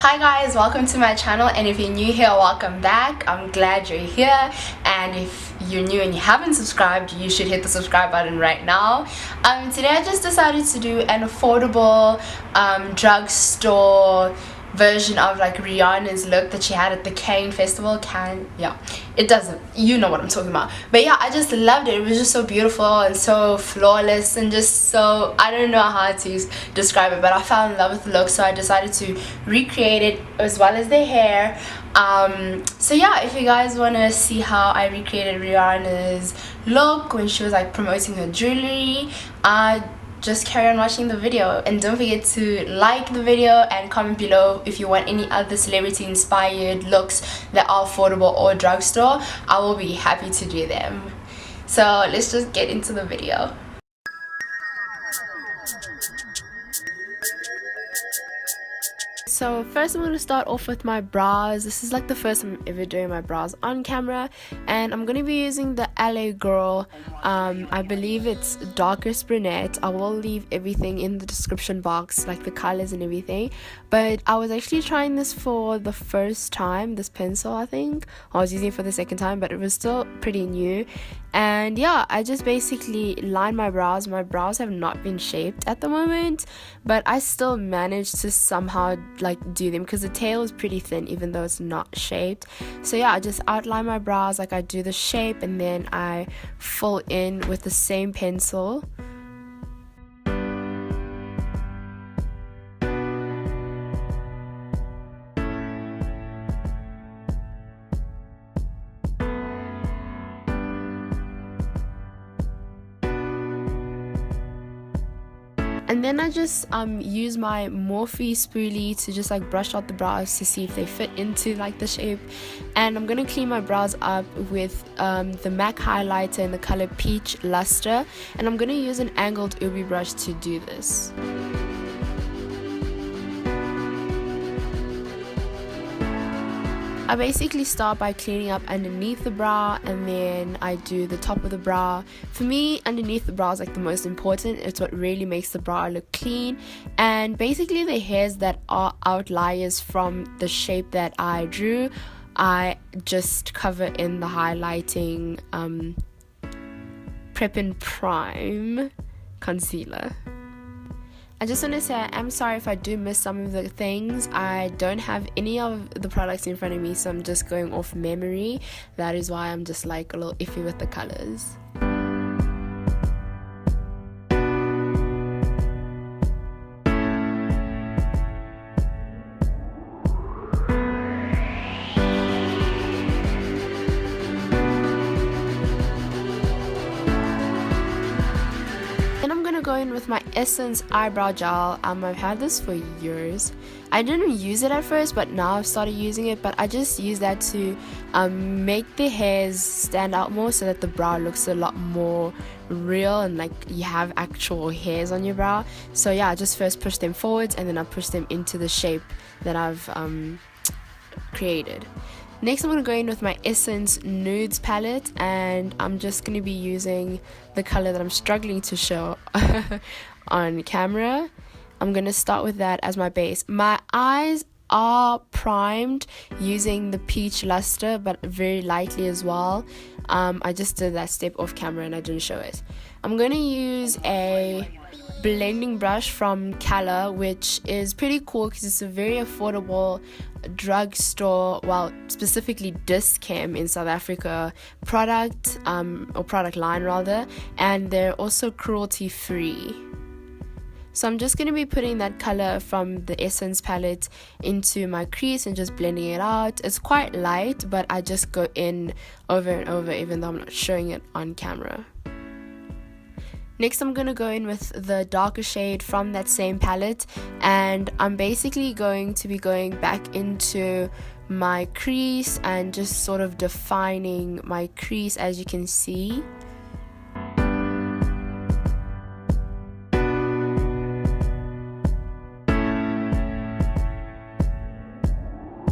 Hi guys, welcome to my channel, and if you're new here, welcome back. I'm glad you're here, and if you're new and you haven't subscribed, you should hit the subscribe button right now. Today I just decided to do an affordable drugstore version of like Rihanna's look that she had at the Cannes festival. It doesn't, you know what I'm talking about. But yeah, I just loved it. It was just so beautiful and so flawless and just so, I don't know how to describe it, but I fell in love with the look, so I decided to recreate it as well as the hair. So yeah, if you guys want to see how I recreated Rihanna's look when she was like promoting her jewelry, just carry on watching the video, and don't forget to like the video and comment below if you want any other celebrity inspired looks that are affordable or drugstore. I will be happy to do them. So let's just get into the video. So first I'm going to start off with my brows. This is like the first time I'm ever doing my brows on camera, and I'm going to be using the LA Girl, I believe it's darkest brunette. I will leave everything in the description box, like the colors and everything. But I was actually trying this for the first time, this pencil. I think I was using it for the second time, but it was still pretty new. And yeah, I just basically line my brows. My brows have not been shaped at the moment, but I still managed to somehow like do them because the tail is pretty thin even though it's not shaped. So yeah, I just outline my brows, like I do the shape and then I fill in with the same pencil. And then I just use my Morphe spoolie to just like brush out the brows to see if they fit into like the shape. And I'm gonna clean my brows up with the MAC highlighter in the color Peach Lustre, and I'm gonna use an angled ubi brush to do this. I basically start by cleaning up underneath the brow, and then I do the top of the brow. For me, underneath the brow is like the most important. It's what really makes the brow look clean. And basically the hairs that are outliers from the shape that I drew, I just cover in the highlighting Prep+Prime concealer. I just want to say I am sorry if I do miss some of the things. I don't have any of the products in front of me, so I'm just going off memory. That is why I'm just like a little iffy with the colors. Go in with my Essence eyebrow gel. I've had this for years. I didn't use it at first, but now I've started using it. But I just use that to make the hairs stand out more, so that the brow looks a lot more real and like you have actual hairs on your brow. So yeah, I just first push them forwards and then I push them into the shape that I've created. Next, I'm going to go in with my Essence Nudes palette, and I'm just going to be using the color that I'm struggling to show on camera. I'm going to start with that as my base. My eyes are primed using the Peach Lustre, but very lightly as well. I just did that step off camera and I didn't show it. I'm going to use a blending brush from Color, which is pretty cool because it's a very affordable drugstore, well, specifically Dis-Chem in South Africa product, or product line rather, and they're also cruelty free. So I'm just going to be putting that color from the Essence palette into my crease and just blending it out. It's quite light, but I just go in over and over even though I'm not showing it on camera. Next, I'm going to go in with the darker shade from that same palette, and I'm basically going to be going back into my crease and just sort of defining my crease, as you can see.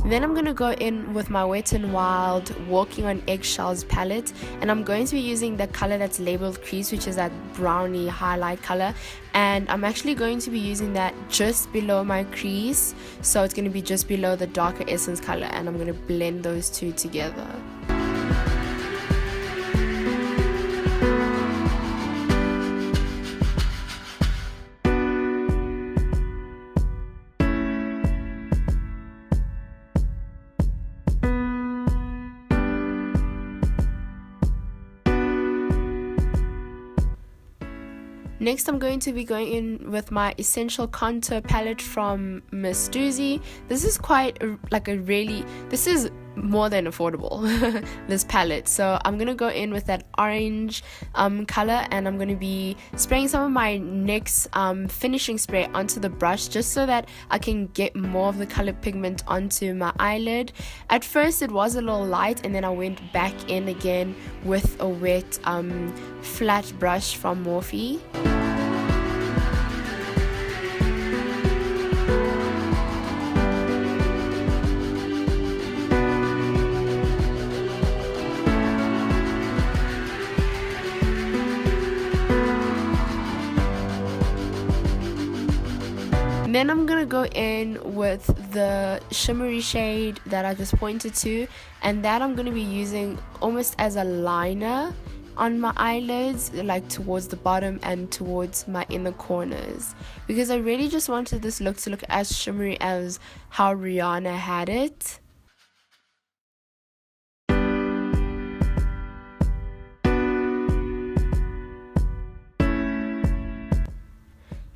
Then I'm going to go in with my Wet n Wild Walking on Eggshells palette, and I'm going to be using the color that's labeled Crease, which is that brownie highlight color, and I'm actually going to be using that just below my crease, so it's going to be just below the darker essence color, and I'm going to blend those two together. Next, I'm going to be going in with my Essential Contour palette from Miss Doozy. This is this is more than affordable, this palette. So I'm going to go in with that orange color, and I'm going to be spraying some of my NYX finishing spray onto the brush just so that I can get more of the color pigment onto my eyelid. At first it was a little light, and then I went back in again with a wet flat brush from Morphe. Then I'm going to go in with the shimmery shade that I just pointed to, and that I'm going to be using almost as a liner on my eyelids, like towards the bottom and towards my inner corners, because I really just wanted this look to look as shimmery as how Rihanna had it.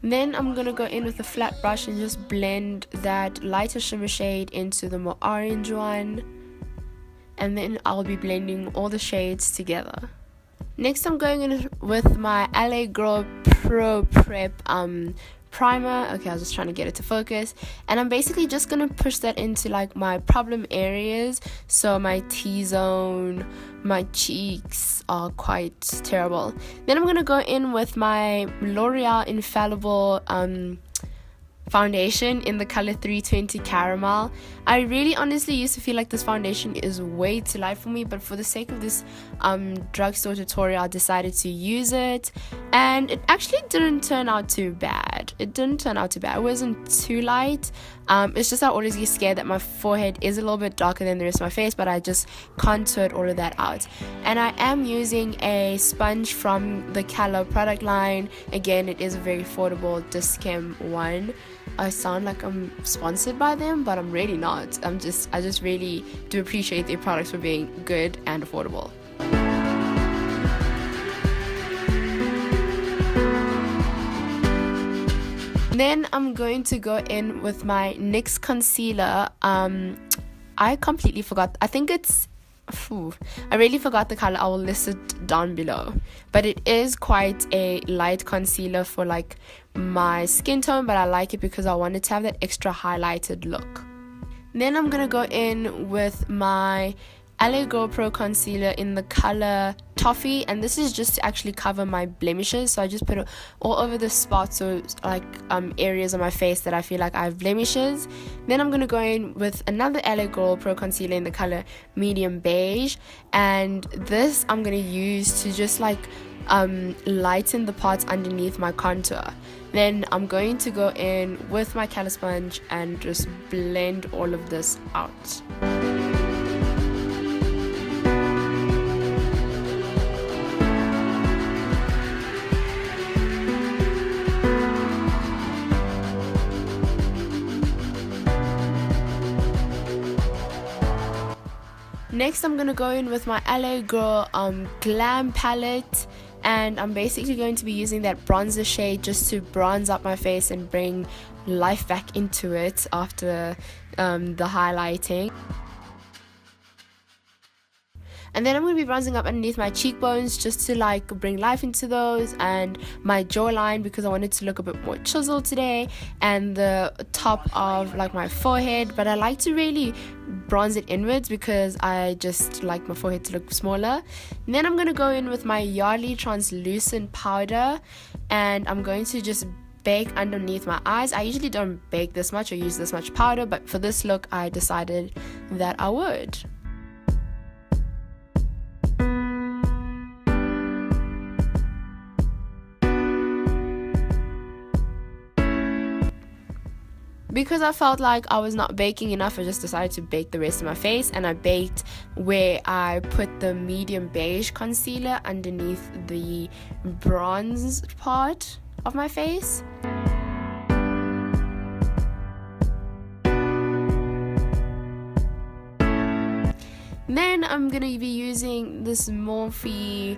Then I'm going to go in with a flat brush and just blend that lighter shimmer shade into the more orange one. And then I'll be blending all the shades together. Next, I'm going in with my LA Girl Pro Prep primer. Okay, I was just trying to get it to focus, and I'm basically just gonna push that into like my problem areas. So my T-zone, my cheeks are quite terrible. Then I'm gonna go in with my L'Oreal Infallible foundation in the color 320 Caramel. I really honestly used to feel like this foundation is way too light for me, but for the sake of this drugstore tutorial I decided to use it, and it actually didn't turn out too bad. It wasn't too light. It's just I always get scared that my forehead is a little bit darker than the rest of my face, but I just contoured all of that out. And I am using a sponge from the Calo product line. Again, it is a very affordable Dischem one. I sound like I'm sponsored by them, but I'm really not. I just really do appreciate their products for being good and affordable. Then I'm going to go in with my NYX concealer. I completely forgot. I really forgot the color. I will list it down below. But it is quite a light concealer for like my skin tone, but I like it because I wanted to have that extra highlighted look. Then I'm gonna go in with my LA Girl Pro Concealer in the color Toffee, and this is just to actually cover my blemishes. So I just put it all over the spots or like areas on my face that I feel like I have blemishes. Then I'm gonna go in with another LA Girl Pro Concealer in the color Medium Beige, and this I'm gonna use to just like lighten the parts underneath my contour. Then I'm going to go in with my colour sponge and just blend all of this out. Next, I'm going to go in with my LA Girl Glam palette, and I'm basically going to be using that bronzer shade just to bronze up my face and bring life back into it after the highlighting. And then I'm going to be bronzing up underneath my cheekbones just to like bring life into those, and my jawline because I wanted to look a bit more chiseled today, and the top of like my forehead, but I like to really bronze it inwards because I just like my forehead to look smaller. And then I'm going to go in with my Yardley translucent powder, and I'm going to just bake underneath my eyes. I usually don't bake this much or use this much powder, but for this look I decided that I would. Because I felt like I was not baking enough, I just decided to bake the rest of my face, and I baked where I put the medium beige concealer underneath the bronze part of my face. Then I'm gonna be using this Morphe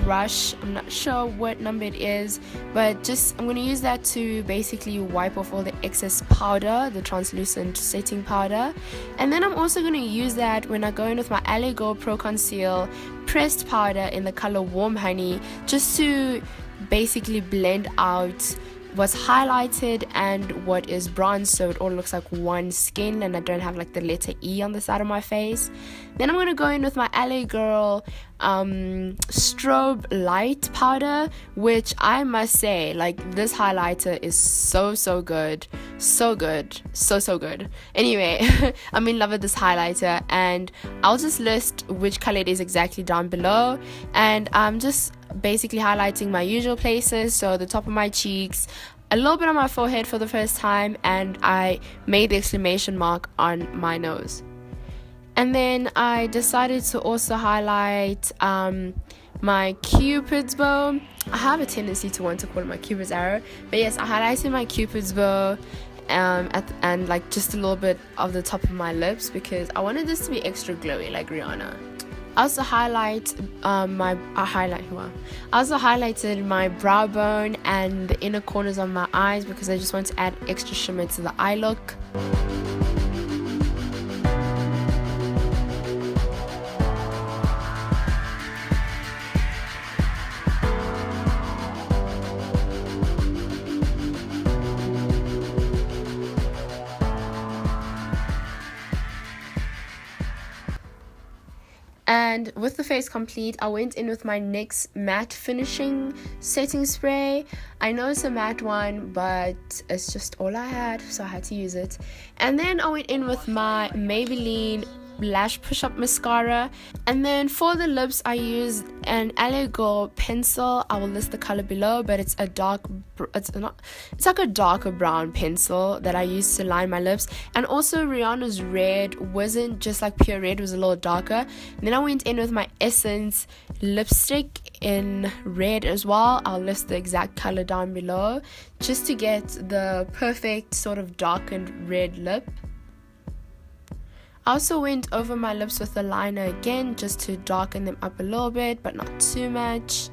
brush. I'm not sure what number it is, but I'm going to use that to basically wipe off all the excess powder, the translucent setting powder. And then I'm also going to use that when I go in with my LA Girl Pro Conceal pressed powder in the color Warm Honey, just to basically blend out what's highlighted and what is bronze, so it all looks like one skin and I don't have like the letter E on the side of my face. Then I'm going to go in with my LA Girl StrobeLite powder, which I must say, like, this highlighter is so good. So good. Anyway, I'm in love with this highlighter, and I'll just list which color it is exactly down below. And I'm just basically highlighting my usual places, so the top of my cheeks, a little bit on my forehead for the first time, and I made the exclamation mark on my nose. And then I decided to also highlight my Cupid's bow. I have a tendency to want to call it my Cupid's arrow, but yes, I highlighted my Cupid's bow and like just a little bit of the top of my lips, because I wanted this to be extra glowy like Rihanna. I also highlighted my brow bone and the inner corners of my eyes, because I just want to add extra shimmer to the eye look. And with the face complete, I went in with my NYX matte finishing setting spray. I know it's a matte one, but it's just all I had, so I had to use it. And then I went in with my Maybelline lash push-up mascara. And then for the lips, I used an LA Girl pencil. I will list the color below, but it's like a darker brown pencil that I used to line my lips. And also Rihanna's red wasn't just like pure red, it was a little darker. And then I went in with my Essence lipstick in red as well. I'll list the exact color down below, just to get the perfect sort of darkened red lip. I also went over my lips with the liner again, just to darken them up a little bit, but not too much.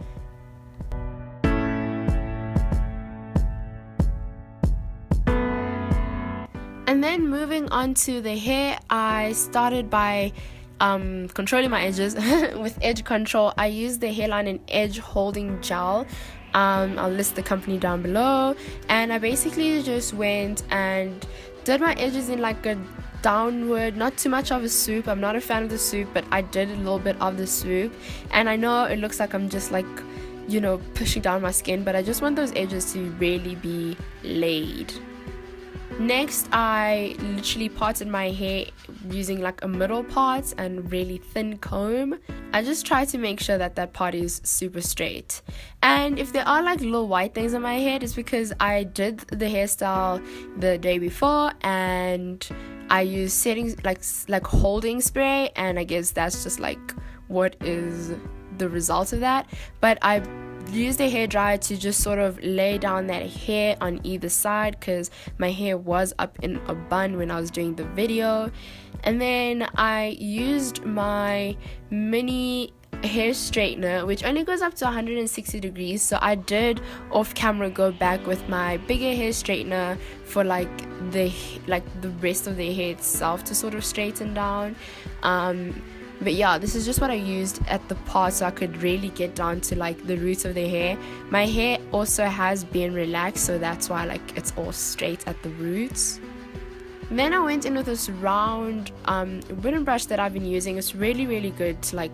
And then moving on to the hair, I started by controlling my edges with Edge Control. I used the hairline and edge holding gel. I'll list the company down below. And I basically just went and did my edges in like a downward, not too much of a swoop. I'm not a fan of the swoop, but I did a little bit of the swoop. And I know it looks like I'm just like, you know, pushing down my skin, but I just want those edges to really be laid. Next, I literally parted my hair using like a middle part and really thin comb. I just try to make sure that that part is super straight. And if there are like little white things on my head, it's because I did the hairstyle the day before and I used settings like holding spray, and I guess that's just like what is the result of that. But I used a hairdryer to just sort of lay down that hair on either side, because my hair was up in a bun when I was doing the video. And then I used my mini hair straightener, which only goes up to 160 degrees, so I did off camera go back with my bigger hair straightener for like the rest of the hair itself to sort of straighten down. But yeah, this is just what I used at the part, so I could really get down to like the roots of the hair. My hair also has been relaxed, so that's why like it's all straight at the roots. Then I went in with this round wooden brush that I've been using. It's really good to like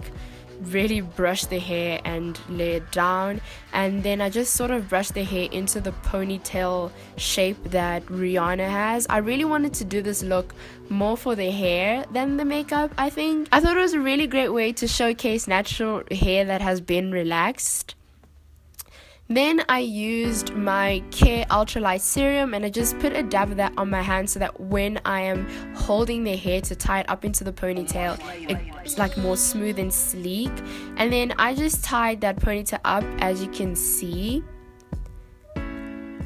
really brush the hair and lay it down, and then I just sort of brush the hair into the ponytail shape that Rihanna has. I really wanted to do this look more for the hair than the makeup, I think. I thought it was a really great way to showcase natural hair that has been relaxed. Then I used my Care Ultralight Serum, and I just put a dab of that on my hand so that when I am holding the hair to tie it up into the ponytail, it's like more smooth and sleek. And then I just tied that ponytail up, as you can see.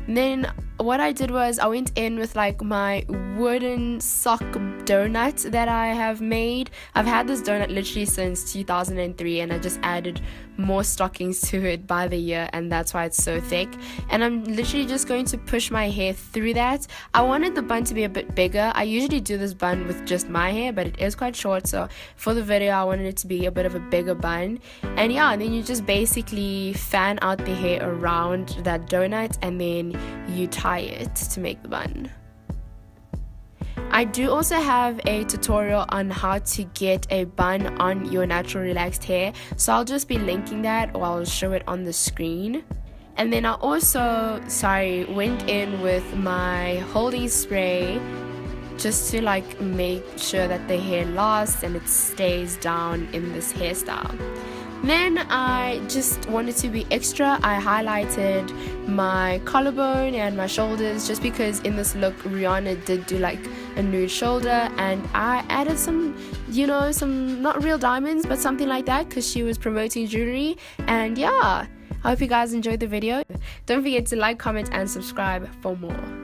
Then what I did was I went in with like my wooden sock donut that I have made. I've had this donut literally since 2003, and I just added more stockings to it by the year, and that's why it's so thick. And I'm literally just going to push my hair through that. I wanted the bun to be a bit bigger. I usually do this bun with just my hair, but it is quite short, so for the video I wanted it to be a bit of a bigger bun. And yeah, and then you just basically fan out the hair around that donut, and then you tie it to make the bun. I do also have a tutorial on how to get a bun on your natural relaxed hair, so I'll just be linking that, or I'll show it on the screen. And then I also went in with my holding spray just to like make sure that the hair lasts and it stays down in this hairstyle. Then I just wanted to be extra. I highlighted my collarbone and my shoulders, just because in this look Rihanna did do like a nude shoulder, and I added some, some not real diamonds but something like that, because she was promoting jewelry. And yeah, I hope you guys enjoyed the video. Don't forget to like, comment and subscribe for more.